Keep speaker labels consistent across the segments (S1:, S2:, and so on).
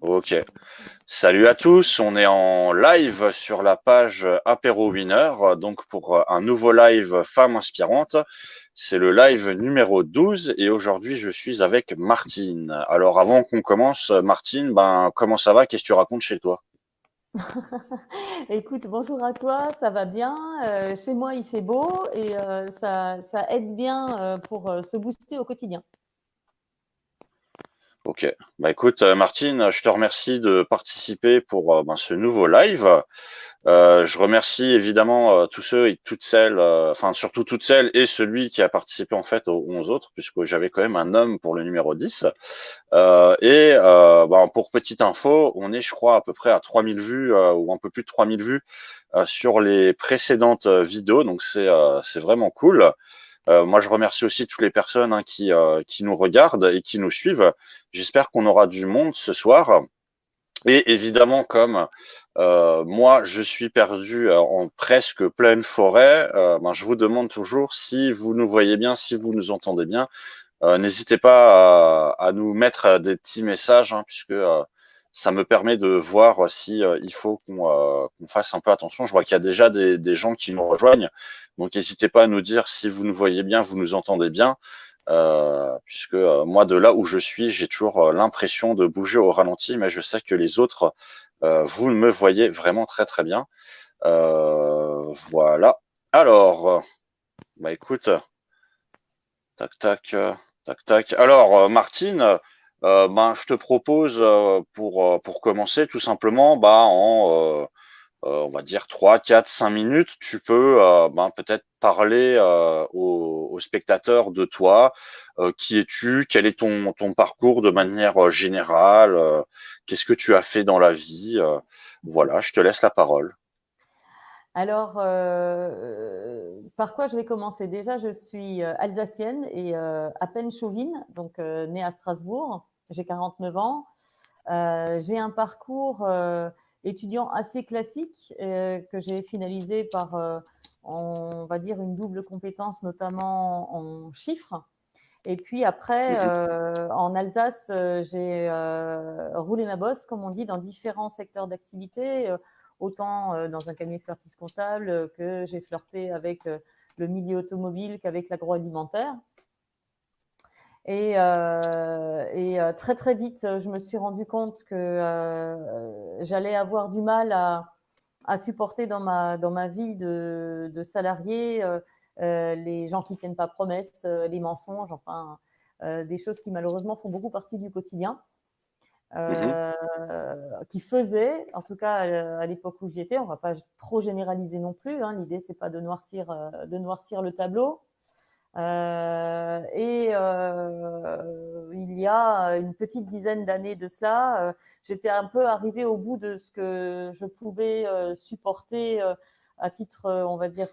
S1: Ok. Salut à tous, on est en live sur la page Apéro Winner, donc pour un nouveau live Femmes Inspirantes. C'est le live numéro 12 et aujourd'hui je suis avec Martine. Alors avant qu'on commence, Martine, comment ça va? Qu'est-ce que tu racontes chez toi?
S2: Écoute, bonjour à toi, ça va bien. Chez moi, il fait beau et ça aide bien pour se booster au quotidien.
S1: Ok. Bah écoute, Martine, je te remercie de participer pour ce nouveau live. Je remercie évidemment tous ceux et toutes celles, enfin surtout toutes celles et celui qui a participé en fait aux 11 autres, puisque j'avais quand même un homme pour le numéro 10. Pour petite info, on est je crois à peu près à 3000 vues ou un peu plus de 3000 vues sur les précédentes vidéos, donc c'est vraiment cool. Moi, je remercie aussi toutes les personnes qui nous regardent et qui nous suivent. J'espère qu'on aura du monde ce soir. Et évidemment, comme moi, je suis perdu en presque pleine forêt, je vous demande toujours si vous nous voyez bien, si vous nous entendez bien. N'hésitez pas à nous mettre des petits messages, hein, puisque ça me permet de voir si il faut qu'on fasse un peu attention. Je vois qu'il y a déjà des gens qui nous rejoignent, donc n'hésitez pas à nous dire si vous nous voyez bien, vous nous entendez bien, puisque moi de là où je suis, j'ai toujours l'impression de bouger au ralenti, mais je sais que les autres, vous me voyez vraiment très très bien. Voilà. Alors, écoute. Tac, tac, tac, tac. Alors, Martine, je te propose pour commencer tout simplement, on va dire 3, 4, 5 minutes, tu peux peut-être parler aux spectateurs de toi. Qui es-tu? Quel est ton parcours de manière générale? Qu'est-ce que tu as fait dans la vie? Voilà, je te laisse la parole.
S2: Alors, par quoi je vais commencer? Déjà, je suis alsacienne et à peine chauvine, donc née à Strasbourg. J'ai 49 ans. J'ai un parcours étudiant assez classique que j'ai finalisé par, on va dire, une double compétence, notamment en chiffres. Et puis après,
S1: Mhm,
S2: en Alsace, j'ai roulé ma bosse, comme on dit, dans différents secteurs d'activité, autant dans un cabinet expertise comptable que j'ai flirté avec le milieu automobile qu'avec l'agroalimentaire. Et très très vite, je me suis rendu compte que j'allais avoir du mal à supporter dans ma vie de salarié les gens qui tiennent pas promesse, les mensonges, enfin des choses qui malheureusement font beaucoup partie du quotidien,
S1: mhm,
S2: euh, qui faisaient, en tout cas à l'époque où j'y étais, on va pas trop généraliser non plus, hein, l'idée c'est pas de noircir le tableau, il y a une petite dizaine d'années de cela, j'étais un peu arrivée au bout de ce que je pouvais supporter à titre, on va dire,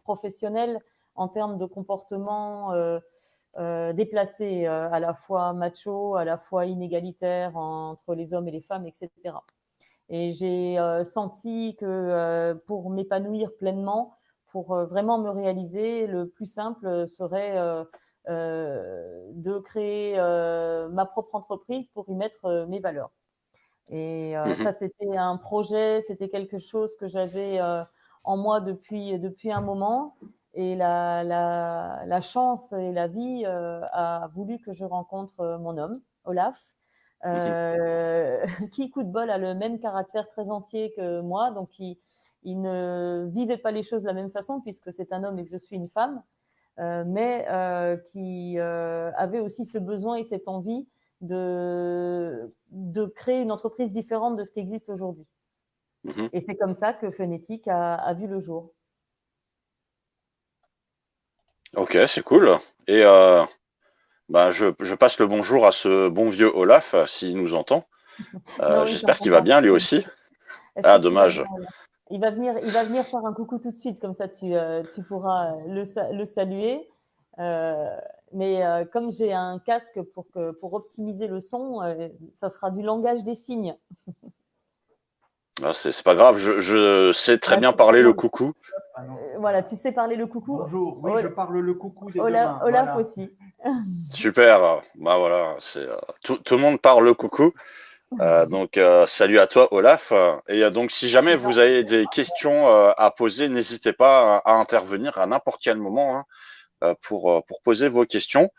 S2: professionnel en termes de comportement déplacé, à la fois macho, à la fois inégalitaire entre les hommes et les femmes, etc. Et j'ai senti que pour m'épanouir pleinement, pour vraiment me réaliser, le plus simple serait de créer ma propre entreprise pour y mettre mes valeurs. Et
S1: mhm,
S2: ça, c'était un projet, c'était quelque chose que j'avais en moi depuis un moment. Et la chance et la vie a voulu que je rencontre mon homme, Olaf,
S1: mhm,
S2: qui, coup de bol, a le même caractère très entier que moi. Donc, il ne vivait pas les choses de la même façon puisque c'est un homme et que je suis une femme, mais qui avait aussi ce besoin et cette envie de créer une entreprise différente de ce qui existe aujourd'hui.
S1: mhm.
S2: Et c'est comme ça que Phonétique a vu le jour.
S1: Ok, c'est cool. Et je passe le bonjour à ce bon vieux Olaf, s'il nous entend.
S2: Non, il
S1: J'espère qu'il
S2: s'entend
S1: va
S2: pas.
S1: bien lui aussi.
S2: Est-ce que
S1: Ah,
S2: tu vas
S1: dommage.
S2: bien? Il va venir faire un coucou tout de suite, comme ça tu pourras le saluer. Euh, mais comme j'ai un casque pour optimiser le son, ça sera du langage des signes.
S1: Ah, c'est pas grave, je sais très
S2: Ouais,
S1: bien parler le coucou.
S2: voilà, tu sais parler le coucou.
S3: Bonjour, oui, je parle le coucou des deux mains,
S2: Olaf
S3: voilà.
S2: aussi.
S1: Super. Bah voilà, tout le monde parle le coucou. Donc, salut à toi, Olaf. Et donc, si jamais vous avez des questions à poser, n'hésitez pas à intervenir à n'importe quel moment hein, pour poser vos questions.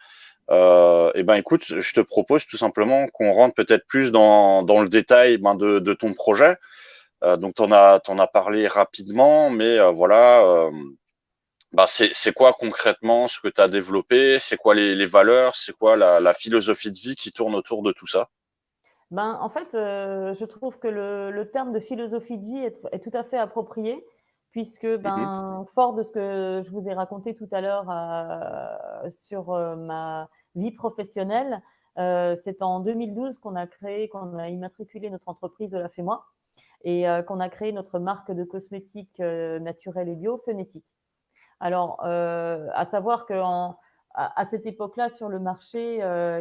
S1: Et ben, écoute, je te propose tout simplement qu'on rentre peut-être plus dans le détail de ton projet. Donc, t'en as parlé rapidement, mais voilà. Bah, c'est quoi concrètement ce que tu as développé? C'est quoi les valeurs? C'est quoi la philosophie de vie qui tourne autour de tout ça?
S2: En fait, je trouve que le terme de philosophie de vie est tout à fait approprié, puisque
S1: Mhm,
S2: fort de ce que je vous ai raconté tout à l'heure sur ma vie professionnelle, c'est en 2012 qu'on a immatriculé notre entreprise Olaf et moi, et qu'on a créé notre marque de cosmétiques naturels et bio, Phonétique. Alors, à savoir qu'à cette époque-là, sur le marché,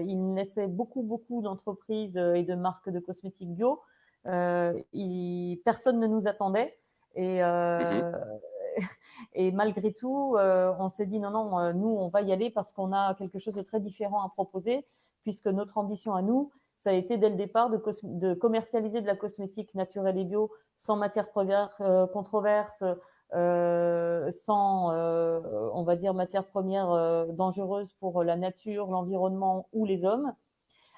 S2: il naissait beaucoup d'entreprises et de marques de cosmétiques bio. Personne ne nous attendait. Et,
S1: mhm,
S2: euh, et malgré tout, on s'est dit non, nous, on va y aller parce qu'on a quelque chose de très différent à proposer, puisque notre ambition à nous, ça a été dès le départ de commercialiser de la cosmétique naturelle et bio sans matière première controverse, sans, on va dire, matières premières dangereuses pour la nature, l'environnement ou les hommes,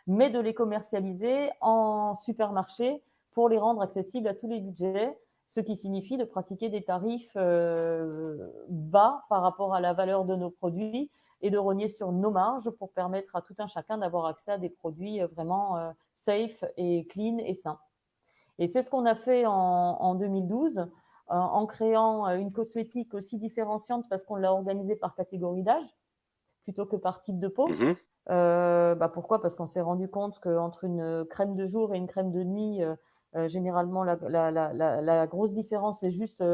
S2: mais de les commercialiser en supermarché pour les rendre accessibles à tous les budgets, ce qui signifie de pratiquer des tarifs bas par rapport à la valeur de nos produits et de rogner sur nos marges pour permettre à tout un chacun d'avoir accès à des produits vraiment safe et clean et sains. Et c'est ce qu'on a fait en 2012 en créant une cosmétique aussi différenciante parce qu'on l'a organisée par catégorie d'âge plutôt que par type de peau.
S1: mhm.
S2: Pourquoi? Parce qu'on s'est rendu compte qu'entre une crème de jour et une crème de nuit, généralement, la grosse différence, c'est juste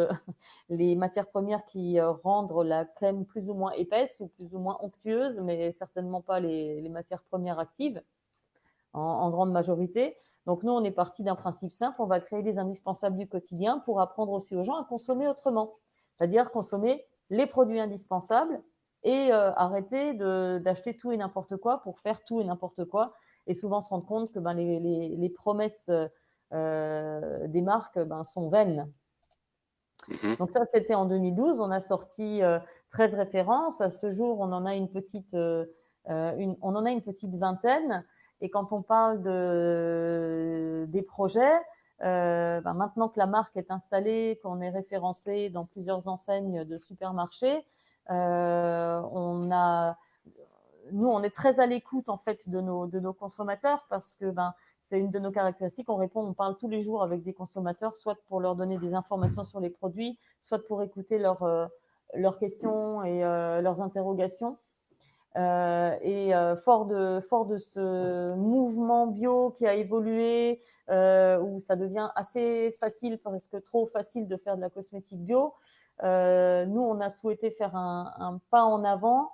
S2: les matières premières qui rendent la crème plus ou moins épaisse ou plus ou moins onctueuse, mais certainement pas les matières premières actives en grande majorité. Donc nous, on est parti d'un principe simple, on va créer les indispensables du quotidien pour apprendre aussi aux gens à consommer autrement, c'est-à-dire consommer les produits indispensables et arrêter d'acheter tout et n'importe quoi pour faire tout et n'importe quoi et souvent se rendre compte que les promesses des marques sont vaines.
S1: Mhm,
S2: Donc ça, c'était en 2012. On a sorti 13 références. À ce jour, on en a on en a une petite vingtaine. Et quand on parle des projets, maintenant que la marque est installée, qu'on est référencé dans plusieurs enseignes de supermarchés, on a, nous, on est très à l'écoute en fait de nos consommateurs parce que c'est une de nos caractéristiques. On parle tous les jours avec des consommateurs, soit pour leur donner des informations sur les produits, soit pour écouter leurs questions et leurs interrogations. Fort de ce mouvement bio qui a évolué, où ça devient assez facile, presque trop facile de faire de la cosmétique bio, nous, on a souhaité faire un pas en avant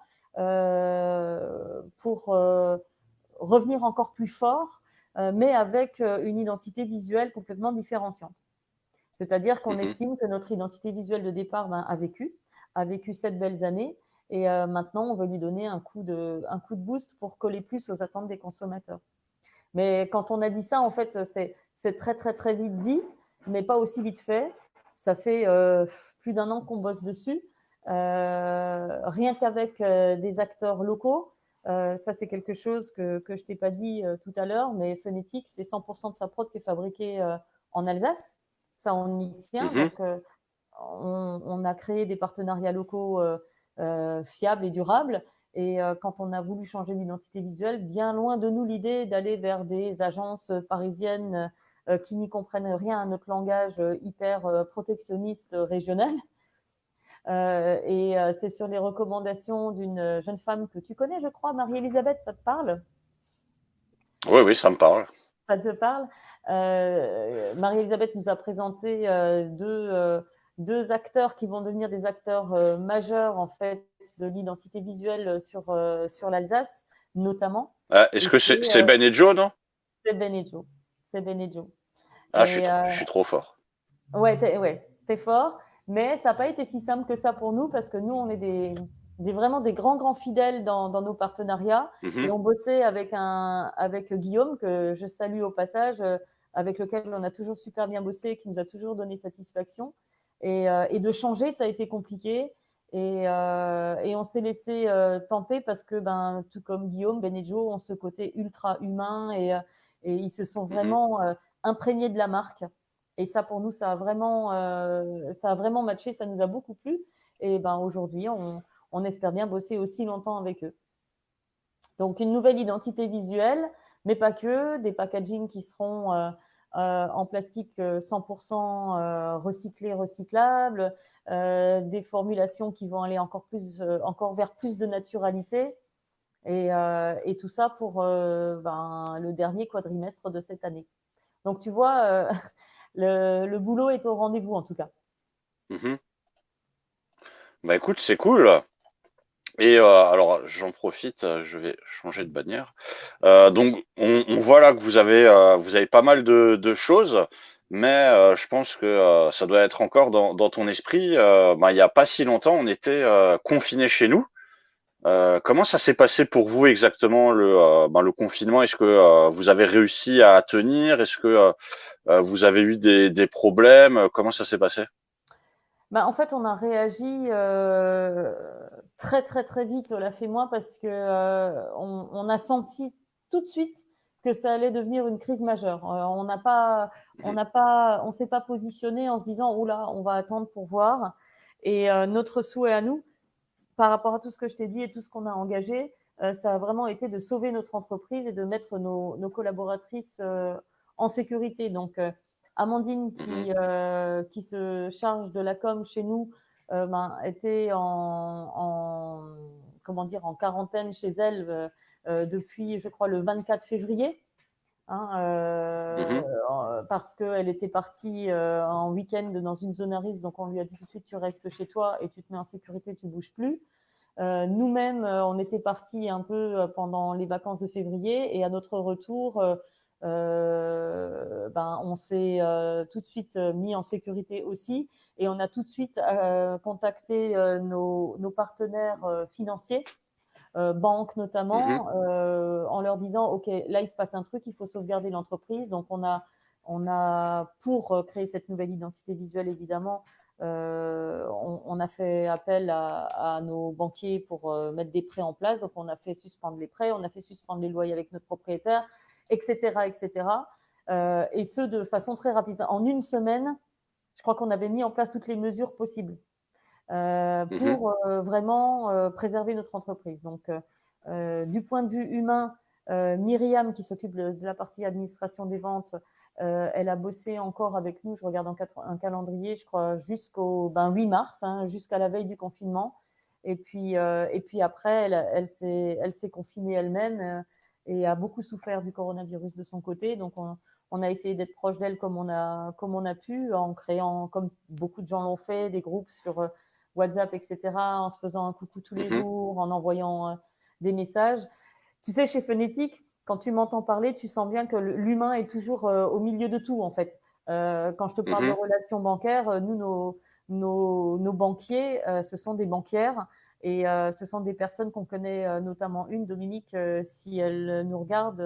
S2: pour revenir encore plus fort, mais avec une identité visuelle complètement différenciante. C'est-à-dire qu'on
S1: mhm.
S2: estime que notre identité visuelle de départ a vécu 7 belles années, et maintenant on veut lui donner un coup de boost pour coller plus aux attentes des consommateurs. Mais quand on a dit ça, en fait, c'est très vite dit, mais pas aussi vite fait. Ça fait plus d'un an qu'on bosse dessus, rien qu'avec des acteurs locaux. Ça, c'est quelque chose que je t'ai pas dit tout à l'heure, mais Phonétique, c'est 100% de sa prod qui est fabriquée en Alsace. Ça, on y tient.
S1: Mhm.
S2: Donc, on a créé des partenariats locaux fiables et durables. Et quand on a voulu changer d'identité visuelle, bien loin de nous l'idée d'aller vers des agences parisiennes qui n'y comprennent rien à notre langage hyper protectionniste régional. C'est sur les recommandations d'une jeune femme que tu connais, je crois, Marie-Elisabeth, ça te parle?
S1: Oui, oui, ça me parle.
S2: Ça te parle? Marie-Elisabeth nous a présenté deux acteurs qui vont devenir des acteurs majeurs en fait de l'identité visuelle sur l'Alsace, notamment.
S1: Ah, est-ce
S2: Et
S1: que c'est Ben et Joe, non?
S2: c'est Ben et Joe. C'est Ben et Joe.
S1: Ah,
S2: Et
S1: je suis trop fort.
S2: ouais, t'es fort. Mais ça n'a pas été si simple que ça pour nous parce que nous, on est vraiment des grands fidèles dans nos partenariats. Et on bossait avec Guillaume, que je salue au passage, avec lequel on a toujours super bien bossé, qui nous a toujours donné satisfaction. Et de changer, ça a été compliqué. Et on s'est laissé tenter parce que, tout comme Guillaume, Ben et Joe ont ce côté ultra humain et ils se sont vraiment imprégnés de la marque. Et ça, pour nous, ça a vraiment matché, ça nous a beaucoup plu. Et aujourd'hui, on espère bien bosser aussi longtemps avec eux. Donc, une nouvelle identité visuelle, mais pas que, des packagings qui seront en plastique 100% recyclé, recyclable, des formulations qui vont aller encore vers plus de naturalité, et tout ça pour le dernier quadrimestre de cette année. Donc, tu vois, le boulot est au rendez-vous en tout cas.
S1: Bah écoute, c'est cool. Et alors, j'en profite, je vais changer de bannière. Donc, on voit là que vous avez pas mal de choses, mais je pense que ça doit être encore dans ton esprit. Il y a pas si longtemps, on était confinés chez nous. Comment ça s'est passé pour vous exactement le confinement? Est-ce que vous avez réussi à tenir? Est-ce que vous avez eu des problèmes? Comment ça s'est passé?
S2: En fait, on a réagi très très très vite, Olaf et moi, parce que on a senti tout de suite que ça allait devenir une crise majeure. On s'est pas positionné en se disant oula, on va attendre pour voir. Et notre souhait à nous, par rapport à tout ce que je t'ai dit et tout ce qu'on a engagé, ça a vraiment été de sauver notre entreprise et de mettre nos collaboratrices en sécurité. Donc, Amandine, qui se charge de la com chez nous, était comment dire, en quarantaine chez elle depuis, je crois, le 24 février. Parce qu'elle était partie en week-end dans une zone à risque, donc on lui a dit tout de suite tu restes chez toi et tu te mets en sécurité, tu bouges plus. Nous-mêmes, on était partis un peu pendant les vacances de février, et à notre retour, on s'est tout de suite mis en sécurité aussi, et on a tout de suite contacté nos partenaires financiers, banques notamment, en leur disant ok, là il se passe un truc, il faut sauvegarder l'entreprise. Donc on a pour créer cette nouvelle identité visuelle, évidemment, on a fait appel à nos banquiers pour mettre des prêts en place. Donc on a fait suspendre les prêts, on a fait suspendre les loyers avec notre propriétaire, etc., et ce de façon très rapide. En une semaine, je crois qu'on avait mis en place toutes les mesures possibles pour vraiment préserver notre entreprise. Donc, du point de vue humain, Myriam, qui s'occupe de la partie administration des ventes, elle a bossé encore avec nous, je regarde un calendrier, je crois, jusqu'au 8 mars, jusqu'à la veille du confinement. Et puis après, elle s'est confinée elle-même et a beaucoup souffert du coronavirus de son côté. Donc, on a essayé d'être proche d'elle comme on a pu, en créant, comme beaucoup de gens l'ont fait, des groupes sur WhatsApp, etc., en se faisant un coucou tous les jours, en envoyant des messages. Tu sais, chez Phonétique, quand tu m'entends parler, tu sens bien que l'humain est toujours au milieu de tout, en fait. Quand je te parle de relations bancaires, nous, nos banquiers, ce sont des banquières, et ce sont des personnes qu'on connaît, notamment une, Dominique, si elle nous regarde,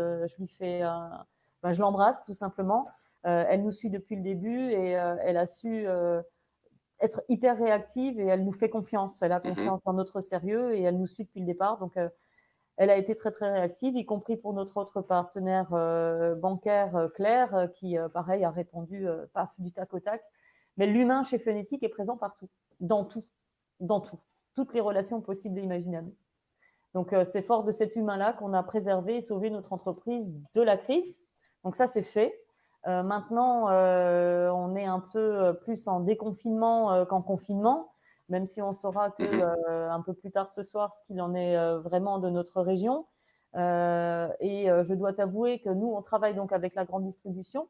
S2: je l'embrasse tout simplement. Elle nous suit depuis le début, et elle a su être hyper réactive, et elle nous fait confiance. Elle a confiance dans notre sérieux, et elle nous suit depuis le départ. Donc, elle a été très, très réactive, y compris pour notre autre partenaire bancaire, Claire, qui, pareil, a répondu paf, du tac au tac. Mais l'humain chez Phonétique est présent partout, dans tout, toutes les relations possibles et imaginables. Donc, c'est fort de cet humain-là qu'on a préservé et sauvé notre entreprise de la crise. Donc, ça, c'est fait. Maintenant, on est un peu plus en déconfinement qu'en confinement, même si on saura un peu plus tard ce soir ce qu'il en est vraiment de notre région. Et je dois t'avouer que nous, on travaille donc avec la grande distribution.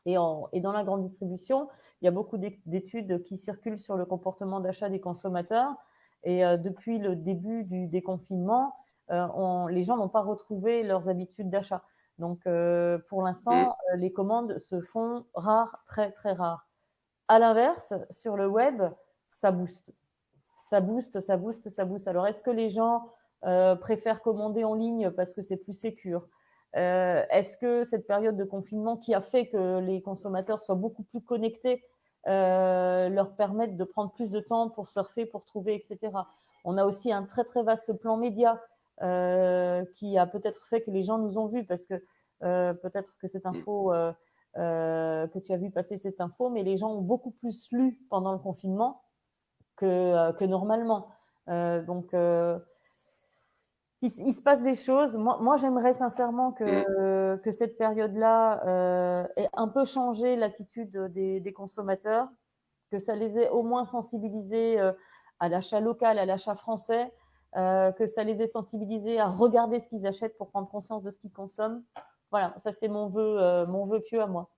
S2: Et dans la grande distribution, il y a beaucoup d'études qui circulent sur le comportement d'achat des consommateurs. Et depuis le début du déconfinement, les gens n'ont pas retrouvé leurs habitudes d'achat. Donc, pour l'instant, les commandes se font rares, très, très rares. À l'inverse, sur le web, ça booste. ça booste, ça booste, ça booste. Alors, est-ce que les gens préfèrent commander en ligne parce que c'est plus sécure? Est-ce que cette période de confinement qui a fait que les consommateurs soient beaucoup plus connectés leur permettent de prendre plus de temps pour surfer, pour trouver, etc. On a aussi un très très vaste plan média qui a peut-être fait que les gens nous ont vus parce que peut-être que cette info que tu as vu passer cette info, mais les gens ont beaucoup plus lu pendant le confinement que normalement. Donc il se passe des choses. Moi j'aimerais sincèrement que cette période-là ait un peu changé l'attitude des consommateurs, que ça les ait au moins sensibilisés à l'achat local, à l'achat français, que ça les ait sensibilisés à regarder ce qu'ils achètent pour prendre conscience de ce qu'ils consomment. Voilà, ça c'est mon vœu pieux à moi.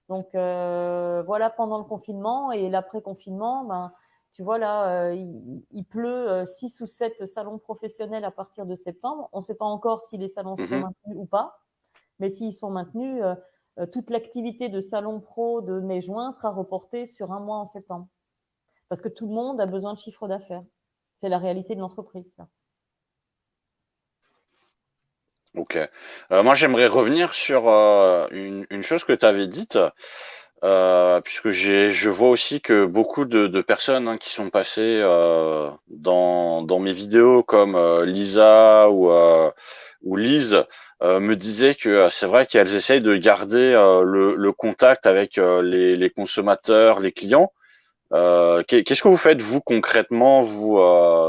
S2: Donc voilà, pendant le confinement et l'après-confinement, ben, tu vois là, il pleut 6 ou 7 salons professionnels à partir de septembre. On ne sait pas encore si les salons seront maintenus ou pas, mais s'ils sont maintenus, toute l'activité de salon pro de mai-juin sera reportée sur un mois en septembre. Parce que tout le monde a besoin de chiffre d'affaires. C'est la réalité de l'entreprise, ça.
S1: Ok. Moi, j'aimerais revenir sur une chose que tu avais dite, puisque je vois aussi que beaucoup de personnes qui sont passées dans mes vidéos, comme Lisa ou Lise, me disaient que c'est vrai qu'elles essayent de garder le contact avec les consommateurs, les clients. Qu'est-ce que vous faites vous concrètement vous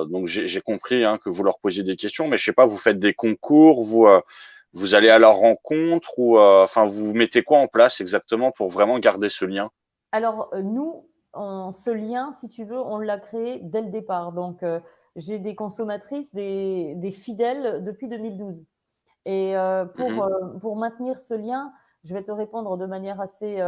S1: donc j'ai compris que vous leur posiez des questions, mais je sais pas, vous faites des concours, vous allez à leur rencontre ou enfin vous mettez quoi en place exactement pour vraiment garder ce lien?
S2: Alors nous, ce lien, si tu veux, on l'a créé dès le départ. Donc j'ai des consommatrices, des fidèles depuis 2012. Et pour maintenir ce lien, je vais te répondre de manière assez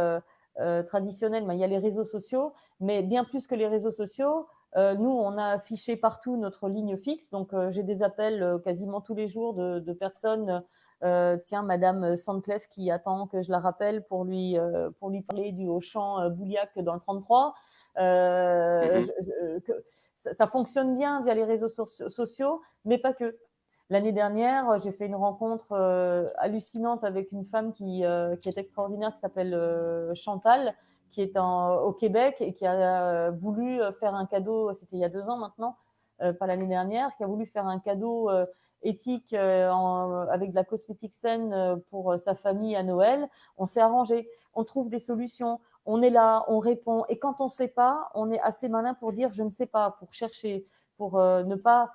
S2: traditionnelle. Mais il y a les réseaux sociaux, mais bien plus que les réseaux sociaux, nous, on a affiché partout notre ligne fixe. Donc, j'ai des appels quasiment tous les jours de personnes. Tiens, Madame Sandclef qui attend que je la rappelle pour lui parler du Auchan Bouliac dans le 33. Ça fonctionne bien via les réseaux sociaux, mais pas que. L'année dernière, j'ai fait une rencontre hallucinante avec une femme qui est extraordinaire, qui s'appelle Chantal, qui est au Québec et qui a voulu faire un cadeau, c'était il y a 2 ans maintenant, pas l'année dernière, qui a voulu faire un cadeau éthique avec de la cosmétique saine pour sa famille à Noël. On s'est arrangé, on trouve des solutions, on est là, on répond. Et quand on ne sait pas, on est assez malin pour dire je ne sais pas, pour chercher, pour ne pas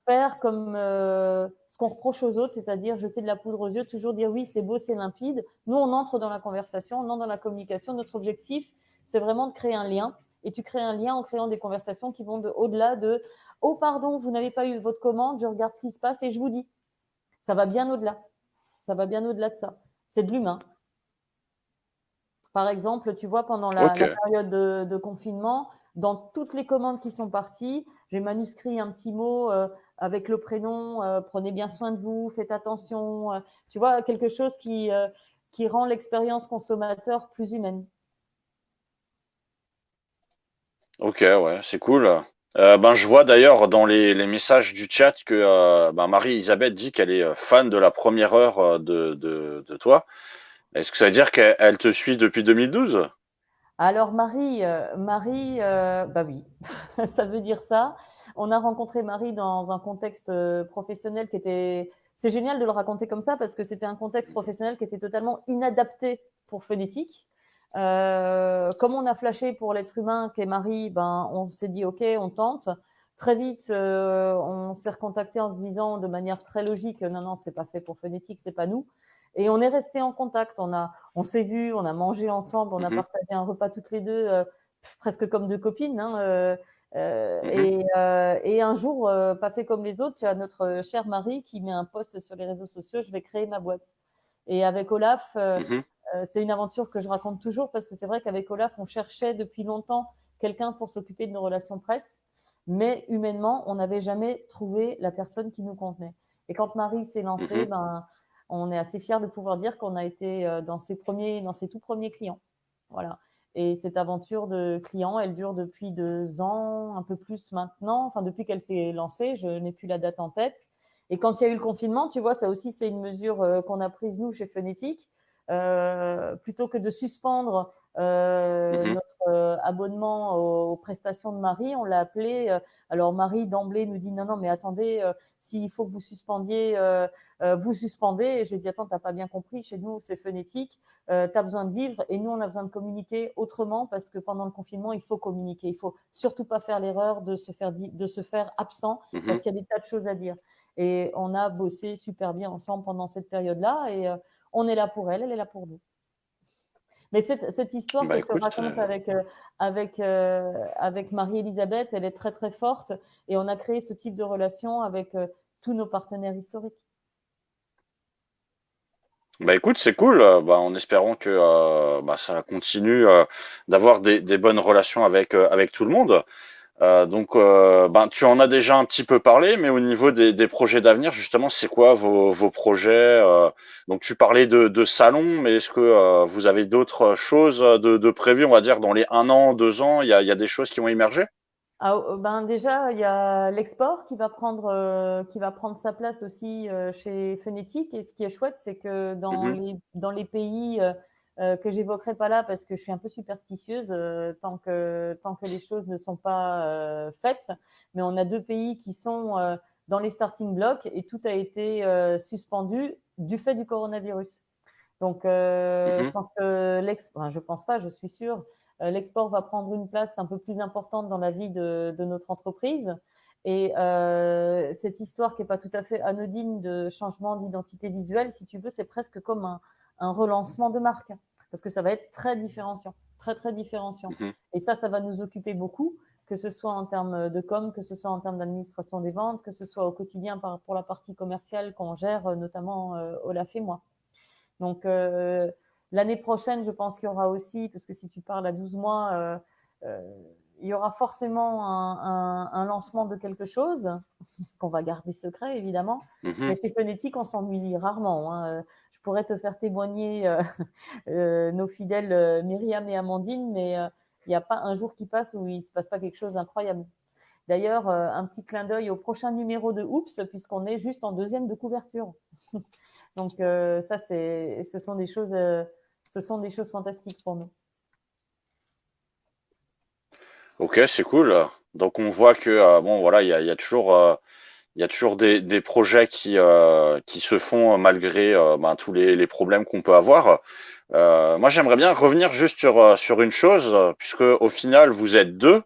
S2: faire comme ce qu'on reproche aux autres, c'est-à-dire jeter de la poudre aux yeux, toujours dire oui, c'est beau, c'est limpide. Nous, on entre dans la conversation, on entre dans la communication. Notre objectif, c'est vraiment de créer un lien. Et tu crées un lien en créant des conversations qui vont au-delà de « Oh, pardon, vous n'avez pas eu votre commande, je regarde ce qui se passe et je vous dis. » Ça va bien au-delà. Ça va bien au-delà de ça. C'est de l'humain. Par exemple, tu vois, pendant la période de confinement, dans toutes les commandes qui sont parties, j'ai manuscrit un petit mot avec le prénom, prenez bien soin de vous, faites attention. Tu vois, quelque chose qui rend l'expérience consommateur plus humaine.
S1: Ok, ouais, c'est cool. Ben, je vois d'ailleurs dans les messages du chat que Marie-Elisabeth dit qu'elle est fan de la première heure de toi. Est-ce que ça veut dire qu'elle te suit depuis 2012?
S2: Alors Marie, bah oui, ça veut dire ça. On a rencontré Marie dans un contexte professionnel qui était… C'est génial de le raconter comme ça parce que c'était un contexte professionnel qui était totalement inadapté pour Phonétique. Comme on a flashé pour l'être humain qu'est Marie, ben, on s'est dit ok, on tente. Très vite, on s'est recontacté en se disant de manière très logique, non, c'est pas fait pour Phonétique, c'est pas nous. Et on est resté en contact. On s'est vus, on a mangé ensemble, on a partagé un repas toutes les deux, presque comme deux copines. Et un jour, pas fait comme les autres, tu as notre chère Marie qui met un post sur les réseaux sociaux, je vais créer ma boîte. Et avec Olaf, c'est une aventure que je raconte toujours parce que c'est vrai qu'avec Olaf, on cherchait depuis longtemps quelqu'un pour s'occuper de nos relations presse, mais humainement, on n'avait jamais trouvé la personne qui nous convenait. Et quand Marie s'est lancée, on est assez fiers de pouvoir dire qu'on a été dans ses tout premiers clients. Voilà. Et cette aventure de client, elle dure depuis 2 ans, un peu plus maintenant, enfin depuis qu'elle s'est lancée, je n'ai plus la date en tête. Et quand il y a eu le confinement, tu vois, ça aussi c'est une mesure qu'on a prise nous chez Phonétique. Plutôt que de suspendre notre abonnement aux prestations de Marie, on l'a appelé. Alors Marie d'emblée nous dit non, mais attendez, s'il faut que vous suspendiez, vous suspendez. Et j'ai dit attends, t'as pas bien compris, chez nous c'est Phonétique, t'as besoin de vivre et nous on a besoin de communiquer autrement parce que pendant le confinement il faut communiquer, il faut surtout pas faire l'erreur de se faire absent parce qu'il y a des tas de choses à dire. Et on a bossé super bien ensemble pendant cette période-là et on est là pour elle, elle est là pour nous. Mais cette histoire que je te raconte avec Marie-Elisabeth, elle est très très forte et on a créé ce type de relation avec tous nos partenaires historiques.
S1: Bah écoute, c'est cool. En espérant que ça continue d'avoir des bonnes relations avec tout le monde. Tu en as déjà un petit peu parlé, mais au niveau des projets d'avenir, justement, c'est quoi vos projets Donc, tu parlais de salon, mais est-ce que vous avez d'autres choses de prévues, on va dire, dans les 1 an, 2 ans, il y a des choses qui vont émerger?
S2: Déjà, il y a l'export qui va prendre sa place aussi chez Phonétique. Et ce qui est chouette, c'est que dans les pays que j'évoquerai pas là, parce que je suis un peu superstitieuse tant que les choses ne sont pas faites. Mais on a 2 pays qui sont dans les starting blocks et tout a été suspendu du fait du coronavirus. Donc, je pense que je pense pas, je suis sûre, l'export va prendre une place un peu plus importante dans la vie de notre entreprise. Et cette histoire qui est pas tout à fait anodine de changement d'identité visuelle, si tu veux, c'est presque comme un relancement de marque, parce que ça va être très différenciant, très très différenciant. Et ça va nous occuper beaucoup, que ce soit en termes de com, que ce soit en termes d'administration des ventes, que ce soit au quotidien pour la partie commerciale qu'on gère, notamment Olaf et moi. Donc, l'année prochaine, je pense qu'il y aura aussi, parce que si tu parles à 12 mois, il y aura forcément un lancement de quelque chose qu'on va garder secret, évidemment. Mais chez Phonétique, on s'ennuie rarement. Hein. Je pourrais te faire témoigner nos fidèles Myriam et Amandine, mais il n'y a pas un jour qui passe où il ne se passe pas quelque chose d'incroyable. D'ailleurs, un petit clin d'œil au prochain numéro de Oups, puisqu'on est juste en 2e de couverture. Donc ça, ce sont des choses fantastiques pour nous.
S1: Ok, c'est cool. Donc on voit que il y a toujours des projets qui se font malgré tous les problèmes qu'on peut avoir. Moi, j'aimerais bien revenir juste sur une chose, puisque au final, vous êtes 2.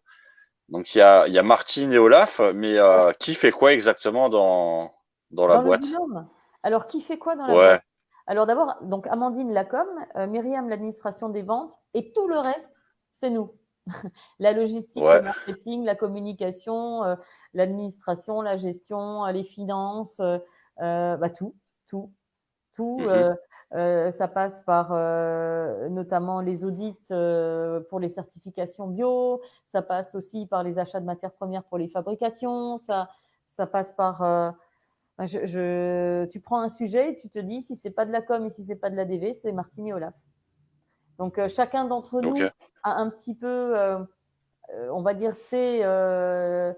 S1: Donc il y a Martine et Olaf, mais qui fait quoi exactement dans la
S2: Dans le
S1: boîte?
S2: binôme. Alors, qui fait quoi dans la
S1: Ouais,
S2: boîte? Alors d'abord, donc Amandine la com, Myriam l'administration des ventes, et tout le reste, c'est nous. La logistique, le
S1: ouais.
S2: marketing, la communication, l'administration, la gestion, les finances, tout. Ça passe par notamment les audits pour les certifications bio. Ça passe aussi par les achats de matières premières pour les fabrications. Ça passe par tu prends un sujet et tu te dis si c'est pas de la com et si c'est pas de la DV, c'est Martine et Olaf. Donc chacun d'entre
S1: Ok.
S2: nous a un petit peu, on va dire, je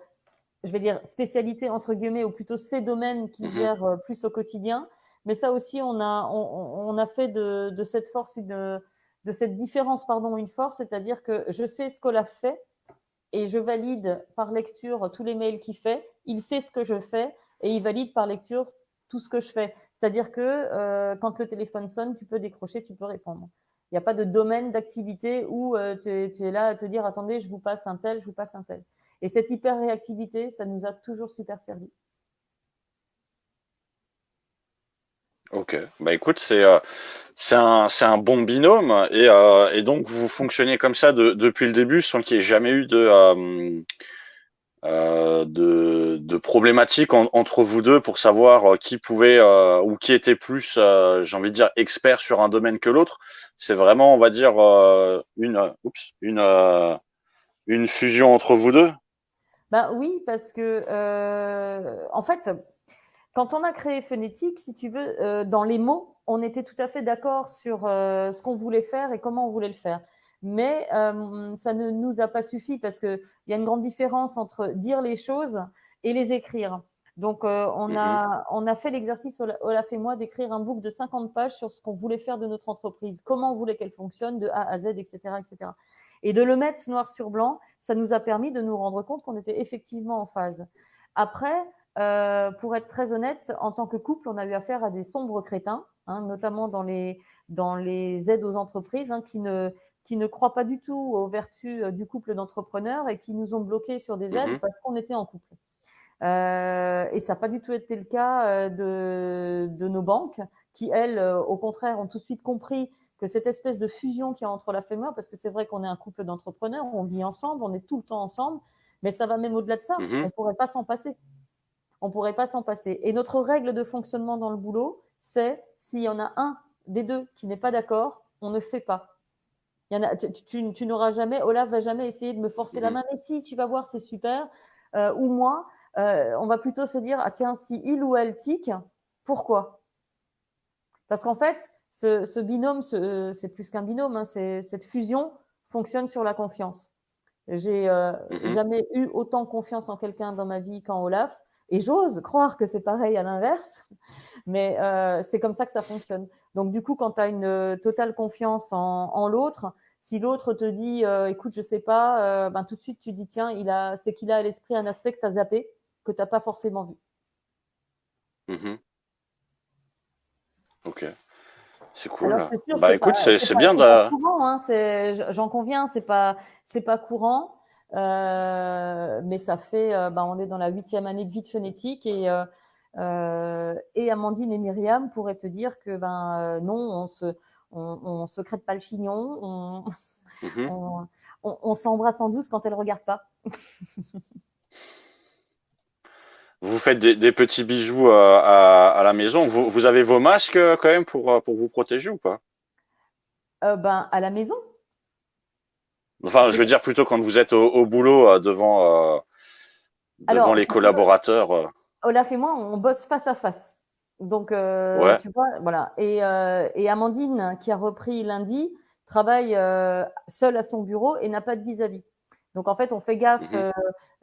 S2: vais dire spécialité entre guillemets, ou plutôt ces domaines qu'il gère plus au quotidien. Mais ça aussi, on a fait de cette force de cette différence, une force, c'est-à-dire que je sais ce qu'Olaf fait et je valide par lecture tous les mails qu'il fait. Il sait ce que je fais et il valide par lecture tout ce que je fais. C'est-à-dire que quand le téléphone sonne, tu peux décrocher, tu peux répondre. Il n'y a pas de domaine d'activité où tu es là à te dire attendez, je vous passe un tel, je vous passe un tel. Et cette hyper réactivité, ça nous a toujours super servi.
S1: Ok. Bah écoute, c'est un bon binôme et donc vous fonctionnez comme ça depuis le début sans qu'il y ait jamais eu de problématiques entre vous deux pour savoir qui pouvait ou qui était plus, j'ai envie de dire, expert sur un domaine que l'autre. C'est vraiment, on va dire, une fusion entre vous deux.
S2: Ben oui, parce que en fait, quand on a créé Phonétique, si tu veux, dans les mots, on était tout à fait d'accord sur ce qu'on voulait faire et comment on voulait le faire. Mais ça ne nous a pas suffi parce qu'il y a une grande différence entre dire les choses et les écrire. Donc, on a fait l'exercice, Olaf et moi, d'écrire un book de 50 pages sur ce qu'on voulait faire de notre entreprise, comment on voulait qu'elle fonctionne de A à Z, etc., etc. Et de le mettre noir sur blanc, ça nous a permis de nous rendre compte qu'on était effectivement en phase. Après, pour être très honnête, en tant que couple, on a eu affaire à des sombres crétins, notamment dans les aides aux entreprises, qui ne croient pas du tout aux vertus du couple d'entrepreneurs et qui nous ont bloqués sur des aides parce qu'on était en couple. Et ça n'a pas du tout été le cas de nos banques qui, elles, au contraire, ont tout de suite compris que cette espèce de fusion qu'il y a entre Olaf et moi, parce que c'est vrai qu'on est un couple d'entrepreneurs, on vit ensemble, on est tout le temps ensemble, mais ça va même au-delà de ça. On ne pourrait pas s'en passer. On ne pourrait pas s'en passer. Et notre règle de fonctionnement dans le boulot, c'est s'il y en a un des deux qui n'est pas d'accord, on ne fait pas. Tu n'auras jamais, Olaf va jamais essayer de me forcer la main, mais si, tu vas voir, c'est super. Ou moi, on va plutôt se dire, ah tiens, si il ou elle tique, pourquoi? Parce qu'en fait, ce binôme, c'est plus qu'un binôme, cette fusion fonctionne sur la confiance. J'ai jamais eu autant confiance en quelqu'un dans ma vie qu'en Olaf, et j'ose croire que c'est pareil à l'inverse, mais c'est comme ça que ça fonctionne. Donc du coup, quand tu as une totale confiance en l'autre, si l'autre te dit écoute, je sais pas, tout de suite tu dis tiens, c'est qu'il a à l'esprit un aspect que tu as zappé, que tu n'as pas forcément vu.
S1: Ok, c'est cool. Alors,
S2: c'est sûr,
S1: écoute, c'est bien de.
S2: Courant, j'en conviens, c'est pas courant, mais ça fait, on est dans la 8e année de vie de Phonétique et Amandine et Myriam pourraient te dire que non, on se crête pas le chignon, on s'embrasse en douce quand elle regarde pas.
S1: Vous faites des petits bijoux à la maison. Vous avez vos masques quand même pour vous protéger ou pas?
S2: À la maison.
S1: Enfin, je veux dire plutôt quand vous êtes au boulot devant les collaborateurs.
S2: Olaf et moi, on bosse face à face. Donc, tu vois, voilà. Et Amandine, qui a repris lundi, travaille seule à son bureau et n'a pas de vis-à-vis. Donc, en fait, on fait gaffe,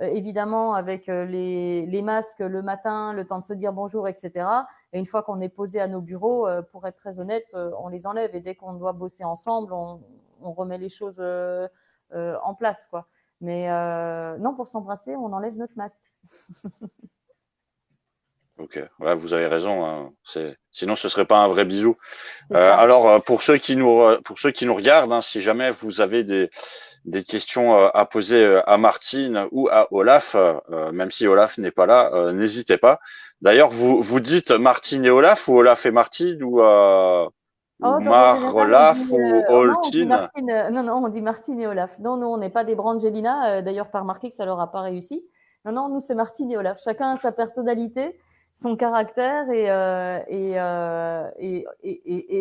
S2: évidemment, avec les masques le matin, le temps de se dire bonjour, etc. Et une fois qu'on est posé à nos bureaux, pour être très honnête, on les enlève. Et dès qu'on doit bosser ensemble, on remet les choses en place, quoi. Mais non, pour s'embrasser, on enlève notre masque.
S1: Ok, ouais, vous avez raison. Hein. Sinon, ce serait pas un vrai bisou. Alors, pour ceux qui nous regardent, si jamais vous avez des questions à poser à Martine ou à Olaf, même si Olaf n'est pas là, n'hésitez pas. D'ailleurs, vous dites Martine et Olaf ou Olaf et Martine ou Olaf ou Oltine?
S2: Non, on dit Martine et Olaf. Non, nous, on n'est pas des Brangelina. D'ailleurs, tu as remarqué que ça leur a pas réussi. Non, nous, c'est Martine et Olaf. Chacun a sa personnalité, son caractère et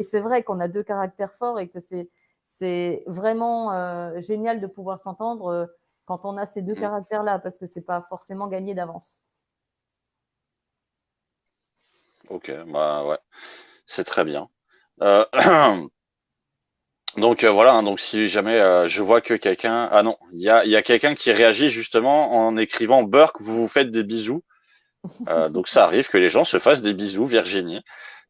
S2: c'est vrai qu'on a deux caractères forts et que c'est vraiment génial de pouvoir s'entendre quand on a ces deux caractères-là parce que c'est pas forcément gagné d'avance.
S1: Ok, ouais, c'est très bien. Donc voilà, donc si jamais je vois que quelqu'un, ah non, il y a quelqu'un qui réagit justement en écrivant Burke, vous faites des bisous. Donc ça arrive que les gens se fassent des bisous, Virginie.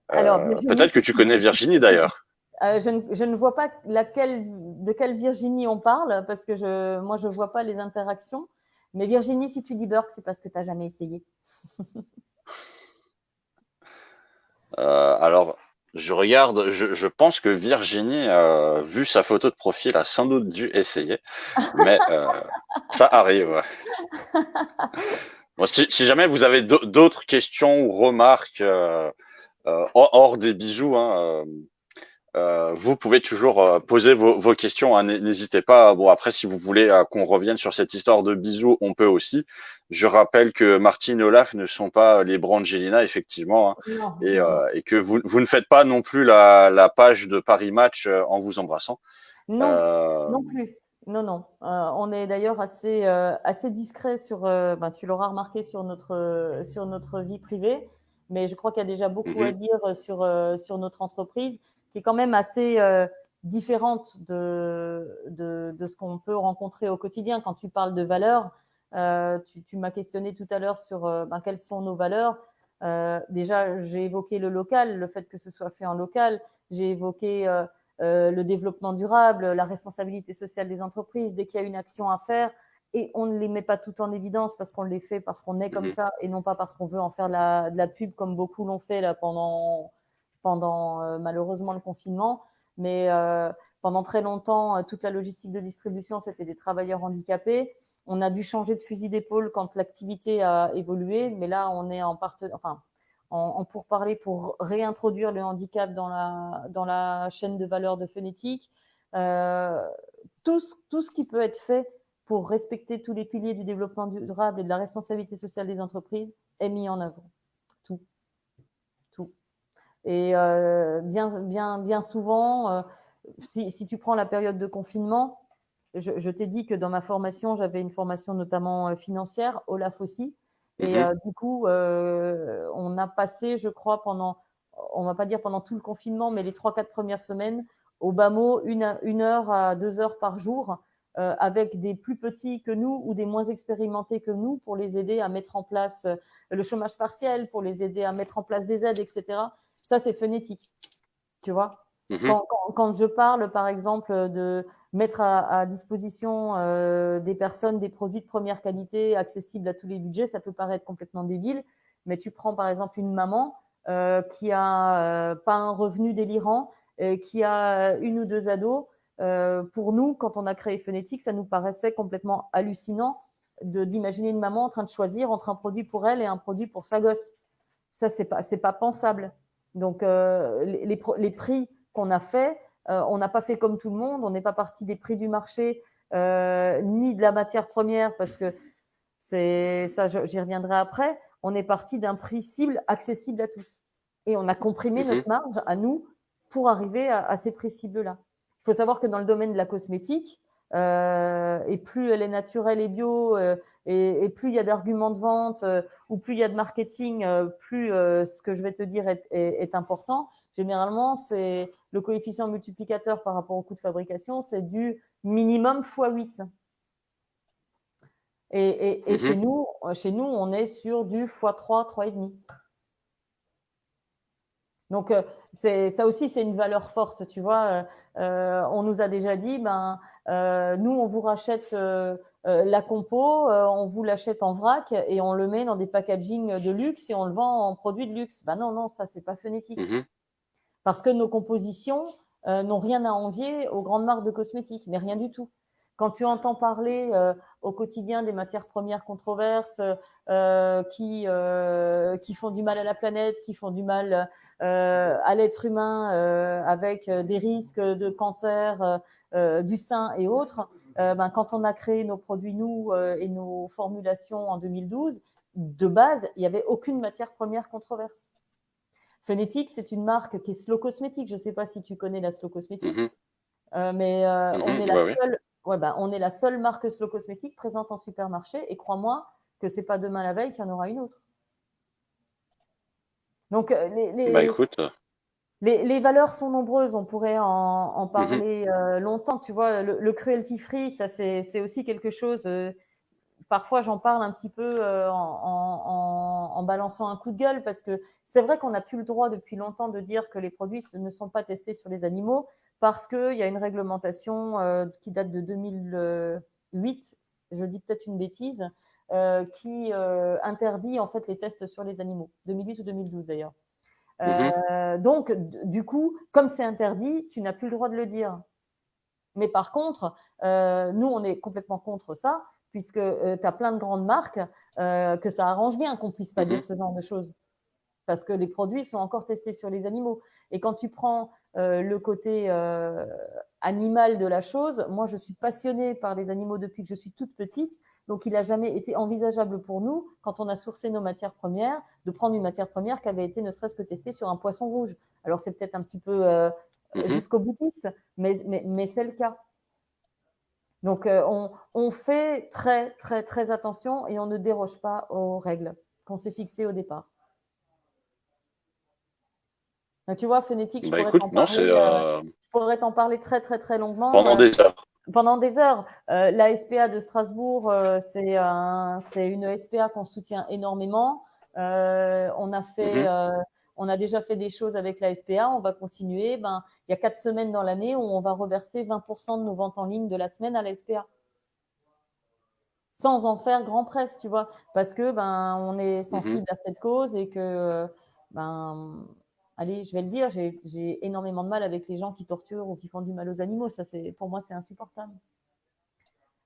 S1: Peut-être que tu connais Virginie d'ailleurs.
S2: Je ne vois pas de quelle Virginie on parle parce que moi je vois pas les interactions. Mais Virginie, si tu dis Burke, c'est parce que tu n'as jamais essayé.
S1: Alors, je regarde, je pense que Virginie, vu sa photo de profil, a sans doute dû essayer, mais ça arrive. Bon, si jamais vous avez d'autres questions ou remarques hors des bisous, vous pouvez toujours poser vos questions. Hein, n'hésitez pas. Bon, après, si vous voulez qu'on revienne sur cette histoire de bisous, on peut aussi. Je rappelle que Martine et Olaf ne sont pas les Brangelina, effectivement,
S2: Non.
S1: Et que vous ne faites pas non plus la page de Paris Match en vous embrassant.
S2: Non plus. Non. On est d'ailleurs assez discret sur. Tu l'auras remarqué sur notre vie privée, mais je crois qu'il y a déjà beaucoup à dire sur notre entreprise, qui est quand même assez différente de ce qu'on peut rencontrer au quotidien. Quand tu parles de valeurs, tu m'as questionné tout à l'heure sur quelles sont nos valeurs. Déjà, j'ai évoqué le local, le fait que ce soit fait en local. J'ai évoqué le développement durable, la responsabilité sociale des entreprises. Dès qu'il y a une action à faire, et on ne les met pas tout en évidence parce qu'on les fait parce qu'on est comme ça et non pas parce qu'on veut en faire de la pub comme beaucoup l'ont fait là pendant malheureusement le confinement. Mais pendant très longtemps, toute la logistique de distribution, c'était des travailleurs handicapés. On a dû changer de fusil d'épaule quand l'activité a évolué, mais là, on est en pourparlers pour réintroduire le handicap dans la chaîne de valeur de Phonétique. Tout ce qui peut être fait pour respecter tous les piliers du développement durable et de la responsabilité sociale des entreprises est mis en œuvre. Tout. Et bien souvent, si tu prends la période de confinement, je t'ai dit que dans ma formation, j'avais une formation notamment financière, Olaf aussi. Et du coup, on a passé, je crois, on va pas dire pendant tout le confinement, mais les 3-4 premières semaines, au bas mot, 1 heure à 2 heures par jour, avec des plus petits que nous ou des moins expérimentés que nous pour les aider à mettre en place le chômage partiel, pour les aider à mettre en place des aides, etc. Ça, c'est Phonétique, tu vois. Quand je parle, par exemple, de mettre à disposition des personnes des produits de première qualité accessibles à tous les budgets, ça peut paraître complètement débile, mais tu prends par exemple une maman qui a pas un revenu délirant, qui a 1 ou 2 ados. Pour nous, quand on a créé Phonétique, ça nous paraissait complètement hallucinant d'imaginer une maman en train de choisir entre un produit pour elle et un produit pour sa gosse. Ça, c'est pas pensable. Donc, les prix qu'on a fait, on n'a pas fait comme tout le monde, on n'est pas parti des prix du marché ni de la matière première parce que ça, j'y reviendrai après. On est parti d'un prix cible accessible à tous et on a comprimé notre marge à nous pour arriver à ces prix cibles-là. Il faut savoir que dans le domaine de la cosmétique, et plus elle est naturelle et bio, et plus il y a d'arguments de vente, ou plus il y a de marketing, plus ce que je vais te dire est important. Généralement, c'est le coefficient multiplicateur par rapport au coût de fabrication, c'est du minimum x8. Et chez nous, on est sur du x3, 3,5. Donc, ça aussi, c'est une valeur forte, tu vois. On nous a déjà dit, nous, on vous rachète la compo, on vous l'achète en vrac et on le met dans des packaging de luxe et on le vend en produit de luxe. Non, ça, c'est pas Phonétique. Parce que nos compositions n'ont rien à envier aux grandes marques de cosmétiques, mais rien du tout. Quand tu entends parler au quotidien des matières premières controverses qui font du mal à la planète, qui font du mal à l'être humain avec des risques de cancer du sein et autres, quand on a créé nos produits, nous, et nos formulations en 2012, de base, il n'y avait aucune matière première controverse. Phonétique, c'est une marque qui est Slow Cosmétique. Je ne sais pas si tu connais la Slow Cosmétique, mais on est la seule. Ouais, on est la seule marque Slow Cosmétique présente en supermarché et crois-moi que c'est pas demain la veille qu'il y en aura une autre. Donc les valeurs sont nombreuses, on pourrait en parler longtemps. Tu vois, le cruelty free, ça c'est aussi quelque chose. Parfois, j'en parle un petit peu en balançant un coup de gueule parce que c'est vrai qu'on n'a plus le droit depuis longtemps de dire que les produits ne sont pas testés sur les animaux parce qu'il y a une réglementation qui date de 2008, je dis peut-être une bêtise, qui interdit en fait les tests sur les animaux, 2008 ou 2012 d'ailleurs. Donc, du coup, comme c'est interdit, tu n'as plus le droit de le dire. Mais par contre, nous, on est complètement contre ça puisque tu as plein de grandes marques que ça arrange bien qu'on ne puisse pas dire ce genre de choses. Parce que les produits sont encore testés sur les animaux. Et quand tu prends le côté animal de la chose, moi, je suis passionnée par les animaux depuis que je suis toute petite. Donc, il n'a jamais été envisageable pour nous, quand on a sourcé nos matières premières, de prendre une matière première qui avait été ne serait-ce que testée sur un poisson rouge. Alors, c'est peut-être un petit peu jusqu'au boutiste, mais c'est le cas. Donc, on fait très, très, très attention et on ne déroge pas aux règles qu'on s'est fixées au départ. Donc, tu vois, Phonétique, je pourrais t'en parler pourrais t'en parler très, très, très longuement.
S1: Pendant des heures.
S2: Pendant des heures. La SPA de Strasbourg, c'est une SPA qu'on soutient énormément. On a déjà fait des choses avec la SPA, on va continuer. Il y a 4 semaines dans l'année où on va reverser 20% de nos ventes en ligne de la semaine à la SPA. Sans en faire grand presse, tu vois, parce que on est sensible à cette cause et que allez, je vais le dire, j'ai énormément de mal avec les gens qui torturent ou qui font du mal aux animaux. Ça, pour moi, c'est insupportable.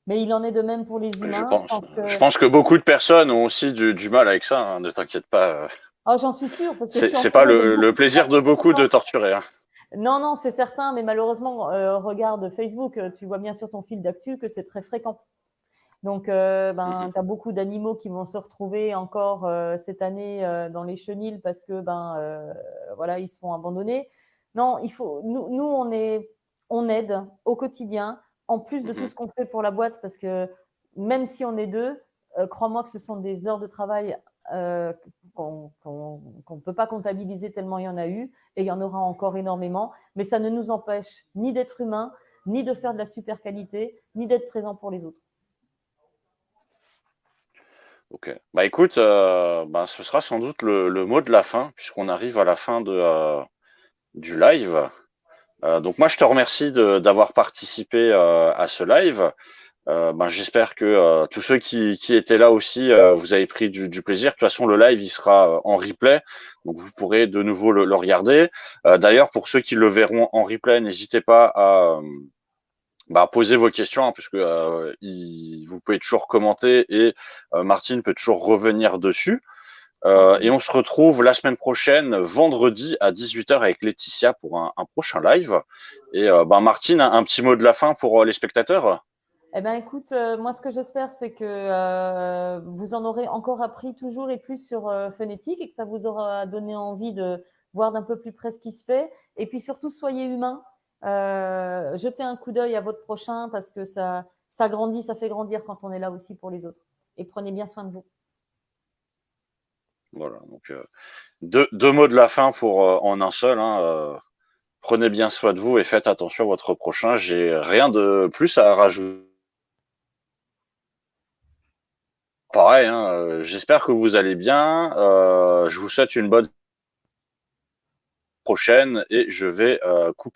S2: Mais il en est de même pour les humains.
S1: Je pense que beaucoup de personnes ont aussi du mal avec ça. Hein, ne t'inquiète pas.
S2: Oh, j'en suis sûre.
S1: C'est pas le plaisir de beaucoup de torturer. Hein.
S2: Non, c'est certain. Mais malheureusement, regarde Facebook. Tu vois bien sur ton fil d'actu que c'est très fréquent. Donc, tu as beaucoup d'animaux qui vont se retrouver encore cette année dans les chenils parce que voilà, ils se font abandonner. Non, il faut. Nous, on aide au quotidien, en plus de tout ce qu'on fait pour la boîte, parce que même si on est 2, crois-moi que ce sont des heures de travail qu'on ne peut pas comptabiliser tellement il y en a eu, et il y en aura encore énormément. Mais ça ne nous empêche ni d'être humain, ni de faire de la super qualité, ni d'être présent pour les autres.
S1: Ok. Écoute, ce sera sans doute le mot de la fin, puisqu'on arrive à la fin du live. Donc moi, je te remercie d'avoir participé à ce live. J'espère que tous ceux qui étaient là aussi, vous avez pris du plaisir. De toute façon, le live, il sera en replay, donc vous pourrez de nouveau le regarder. D'ailleurs, pour ceux qui le verront en replay, n'hésitez pas à poser vos questions, hein, puisque vous pouvez toujours commenter et Martine peut toujours revenir dessus. Et on se retrouve la semaine prochaine, vendredi à 18h avec Laetitia pour un prochain live. Et Martine, un petit mot de la fin pour les spectateurs.
S2: Eh ben, écoute, moi, ce que j'espère, c'est que vous en aurez encore appris toujours et plus sur Phonétique et que ça vous aura donné envie de voir d'un peu plus près ce qui se fait. Et puis surtout, soyez humains. Jetez un coup d'œil à votre prochain parce que ça grandit, ça fait grandir quand on est là aussi pour les autres. Et prenez bien soin de vous.
S1: Voilà, donc deux mots de la fin pour en un seul. Hein, prenez bien soin de vous et faites attention à votre prochain. J'ai rien de plus à rajouter. Pareil, hein, j'espère que vous allez bien. Je vous souhaite une bonne prochaine et je vais couper.